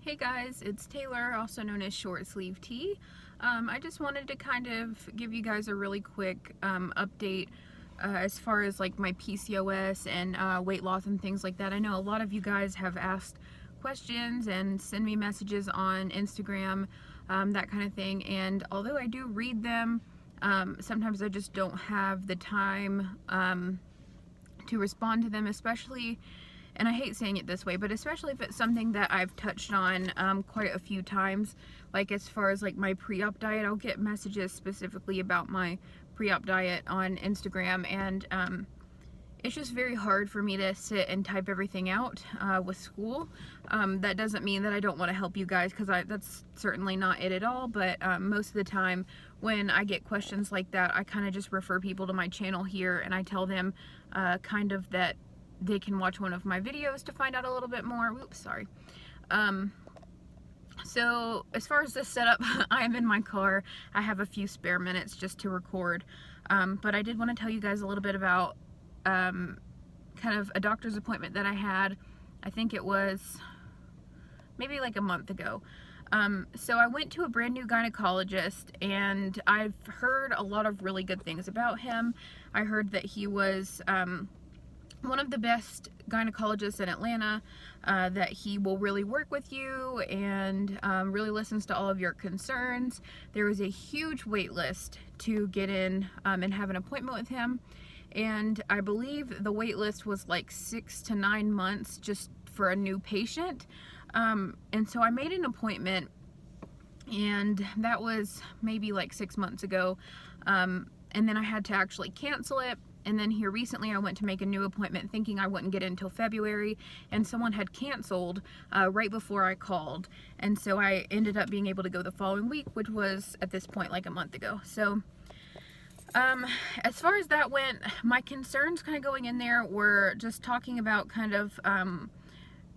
Hey guys, it's Taylor, also known as Short Sleeve Tea. I just wanted to kind of give you guys a really quick update as far as like my PCOS and weight loss and things like that. I know a lot of you guys have asked questions and send me messages on Instagram, that kind of thing. And although I do read them, sometimes I just don't have the time to respond to them, especially, and I hate saying it this way, but especially if it's something that I've touched on quite a few times, like as far as like my pre-op diet. I'll get messages specifically about my pre-op diet on Instagram, and it's just very hard for me to sit and type everything out with school. That doesn't mean that I don't want to help you guys, because that's certainly not it at all, but most of the time when I get questions like that, I kind of just refer people to my channel here, and I tell them kind of that they can watch one of my videos to find out a little bit more. Oops, sorry. So as far as this setup, I am in my car. I have a few spare minutes just to record, but I did want to tell you guys a little bit about kind of a doctor's appointment that I had. I think it was maybe like a month ago. So I went to a brand new gynecologist, and I've heard a lot of really good things about him. I heard that he was one of the best gynecologists in Atlanta, that he will really work with you and really listens to all of your concerns. There was a huge wait list to get in and have an appointment with him, and I believe the wait list was like 6 to 9 months just for a new patient. And so I made an appointment, and that was maybe like 6 months ago, and then I had to actually cancel it. And then here recently I went to make a new appointment thinking I wouldn't get in until February, and someone had canceled right before I called. And so I ended up being able to go the following week, which was at this point like a month ago. So as far as that went, my concerns kind of going in there were just talking about kind of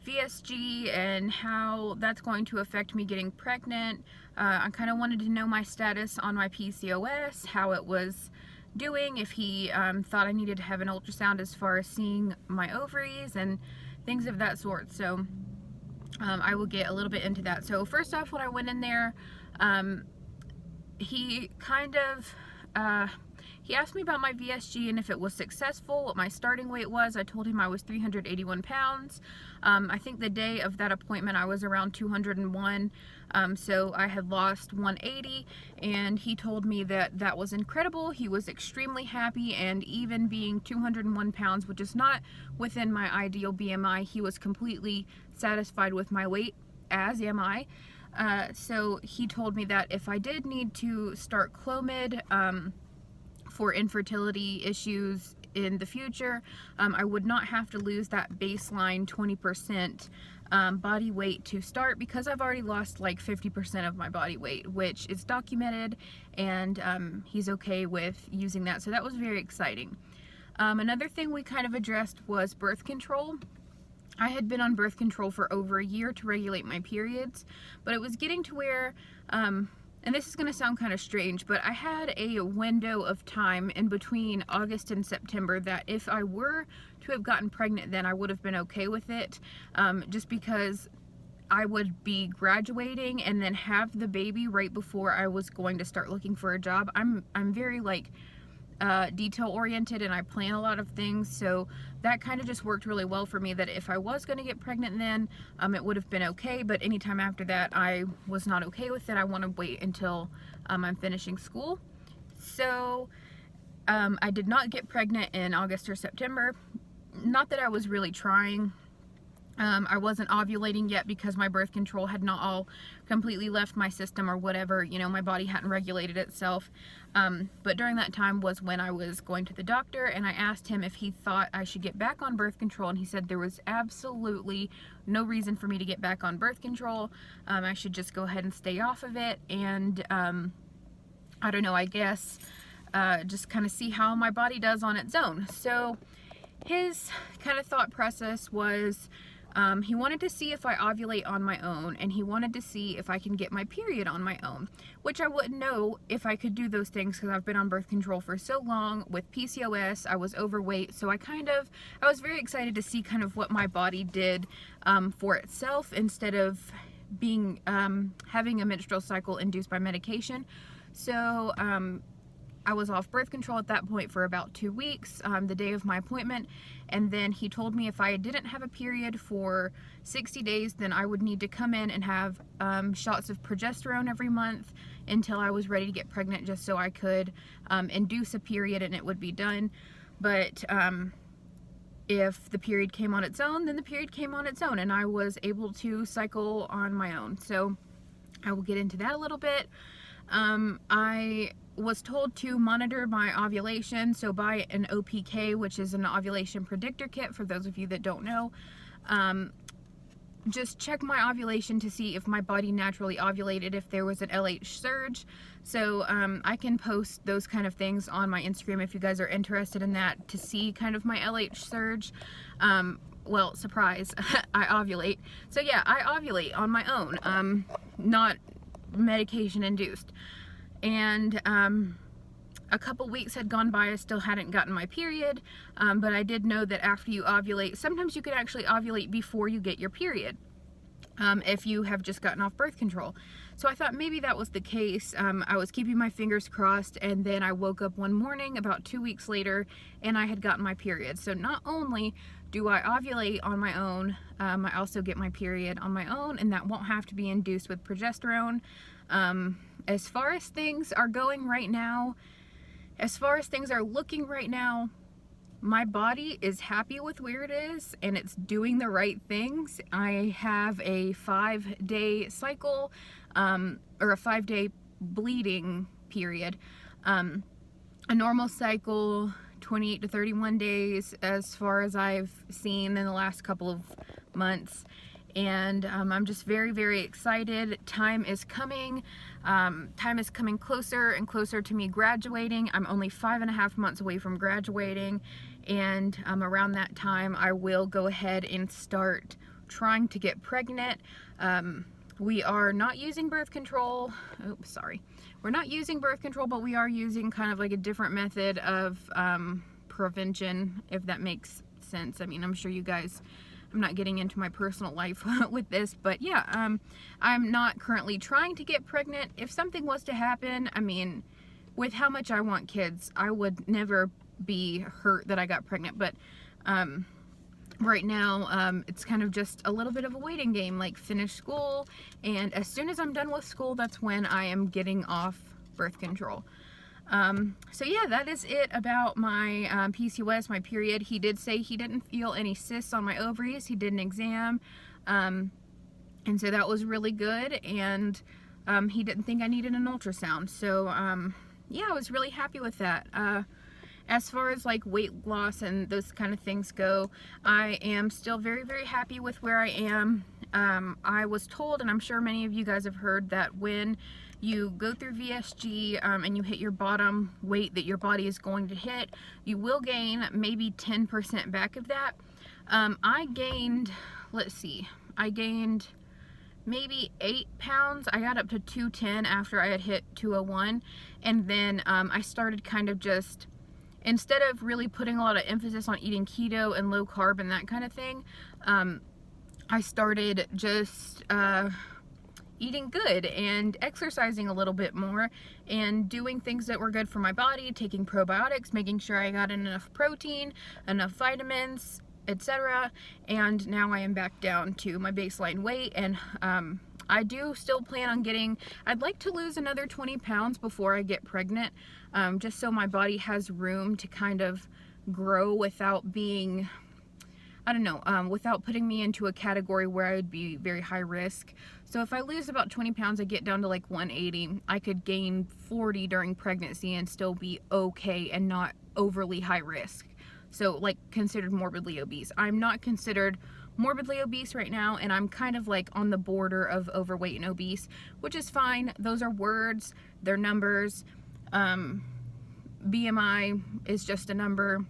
VSG and how that's going to affect me getting pregnant. I kind of wanted to know my status on my PCOS, how it was doing, if he thought I needed to have an ultrasound as far as seeing my ovaries and things of that sort. So I will get a little bit into that. So first off, when I went in there, he kind of he asked me about my VSG and if it was successful, what my starting weight was. I told him I was 381 pounds. I think the day of that appointment I was around 201, so I had lost 180, and he told me that that was incredible. He was extremely happy, and even being 201 pounds, which is not within my ideal BMI, he was completely satisfied with my weight, as am I. So he told me that if I did need to start Clomid for infertility issues in the future, I would not have to lose that baseline 20% body weight to start, because I've already lost like 50% of my body weight, which is documented, and he's okay with using that. So that was very exciting. Another thing we kind of addressed was birth control. I had been on birth control for over a year to regulate my periods, but it was getting to where, and this is going to sound kind of strange, but I had a window of time in between August and September that if I were to have gotten pregnant then, I would have been okay with it, just because I would be graduating and then have the baby right before I was going to start looking for a job. I'm very like detail oriented, and I plan a lot of things, so that kind of just worked really well for me, that if I was going to get pregnant then, it would have been okay, but anytime after that I was not okay with it. I want to wait until I'm finishing school. So I did not get pregnant in August or September. Not that I was really trying. I wasn't ovulating yet because my birth control had not all completely left my system or whatever, you know, my body hadn't regulated itself. But during that time was when I was going to the doctor, and I asked him if he thought I should get back on birth control, and he said there was absolutely no reason for me to get back on birth control. I should just go ahead and stay off of it, and I don't know, I guess just kind of see how my body does on its own. So his kind of thought process was, he wanted to see if I ovulate on my own, and he wanted to see if I can get my period on my own, which I wouldn't know if I could do those things because I've been on birth control for so long. With PCOS, I was overweight, so I was very excited to see kind of what my body did for itself, instead of being having a menstrual cycle induced by medication. So I was off birth control at that point for about 2 weeks, the day of my appointment, and then he told me if I didn't have a period for 60 days, then I would need to come in and have shots of progesterone every month until I was ready to get pregnant, just so I could induce a period and it would be done. But if the period came on its own, then the period came on its own, and I was able to cycle on my own. So I will get into that a little bit. I was told to monitor my ovulation, so buy an OPK, which is an ovulation predictor kit, for those of you that don't know. Just check my ovulation to see if my body naturally ovulated, if there was an LH surge. So I can post those kind of things on my Instagram if you guys are interested in that, to see kind of my LH surge. Well, surprise, I ovulate. So yeah, I ovulate on my own, not medication induced. And a couple weeks had gone by, I still hadn't gotten my period, but I did know that after you ovulate, sometimes you could actually ovulate before you get your period, if you have just gotten off birth control. So I thought maybe that was the case. I was keeping my fingers crossed, and then I woke up one morning about 2 weeks later and I had gotten my period. So not only do I ovulate on my own, I also get my period on my own, and that won't have to be induced with progesterone. As far as things are going right now, as far as things are looking right now, my body is happy with where it is, and it's doing the right things. I have a 5-day cycle, or a 5-day bleeding period. A normal cycle, 28 to 31 days, as far as I've seen in the last couple of months. And I'm just very, very excited. Time is coming. Time is coming closer and closer to me graduating. I'm only 5.5 months away from graduating, and around that time I will go ahead and start trying to get pregnant. We are not using birth control. Oops, sorry. We're not using birth control, but we are using kind of like a different method of prevention, if that makes sense. I mean, I'm sure you guys, I'm not getting into my personal life with this, but yeah, I'm not currently trying to get pregnant. If something was to happen, I mean, with how much I want kids, I would never be hurt that I got pregnant, but right now, it's kind of just a little bit of a waiting game, like finish school, and as soon as I'm done with school, that's when I am getting off birth control. So yeah, that is it about my PCOS, my period. He did say he didn't feel any cysts on my ovaries. He did an exam, and so that was really good, and he didn't think I needed an ultrasound. So yeah, I was really happy with that. As far as like weight loss and those kind of things go, I am still very, very happy with where I am. I was told, and I'm sure many of you guys have heard, that when you go through VSG and you hit your bottom weight that your body is going to hit, you will gain maybe 10% back of that. I gained, let's see, I gained maybe 8 pounds. I got up to 210 after I had hit 201, and then I started kind of just, instead of really putting a lot of emphasis on eating keto and low carb and that kind of thing, I started just eating good and exercising a little bit more and doing things that were good for my body, taking probiotics, making sure I got enough protein, enough vitamins, etc. And now I am back down to my baseline weight, and I do still plan on getting, I'd like to lose another 20 pounds before I get pregnant, just so my body has room to kind of grow without being, I don't know, without putting me into a category where I would be very high risk. So if I lose about 20 pounds, I get down to like 180, I could gain 40 during pregnancy and still be okay and not overly high risk. So like considered morbidly obese. I'm not considered morbidly obese right now, and I'm kind of like on the border of overweight and obese, which is fine. Those are words, they're numbers. BMI is just a number.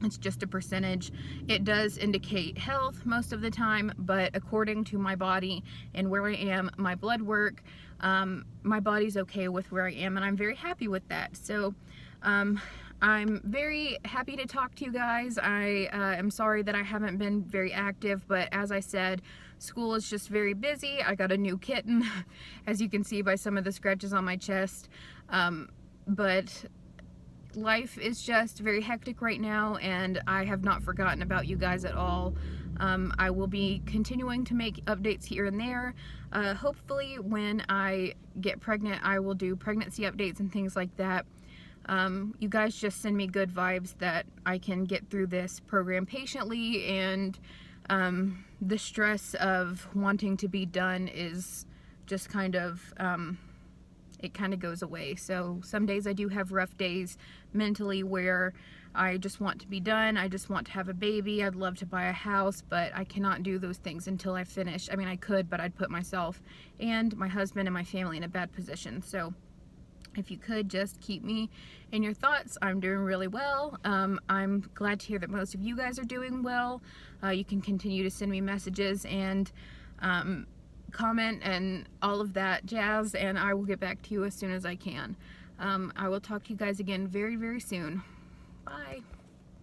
It's just a percentage. It does indicate health most of the time, but according to my body and where I am, my blood work, my body's okay with where I am, and I'm very happy with that. So I'm very happy to talk to you guys. I am sorry that I haven't been very active, but as I said, School is just very busy. I got a new kitten, as you can see by some of the scratches on my chest. But life is just very hectic right now, and I have not forgotten about you guys at all. I will be continuing to make updates here and there. Hopefully when I get pregnant, I will do pregnancy updates and things like that. You guys just send me good vibes that I can get through this program patiently, and the stress of wanting to be done is just kind of, it kind of goes away. So some days I do have rough days mentally where I just want to be done. I just want to have a baby. I'd love to buy a house, but I cannot do those things until I finish. I mean, I could, but I'd put myself and my husband and my family in a bad position. So if you could just keep me in your thoughts. I'm doing really well. I'm glad to hear that most of you guys are doing well. You can continue to send me messages and comment and all of that jazz, and I will get back to you as soon as I can. I will talk to you guys again very, very soon. Bye.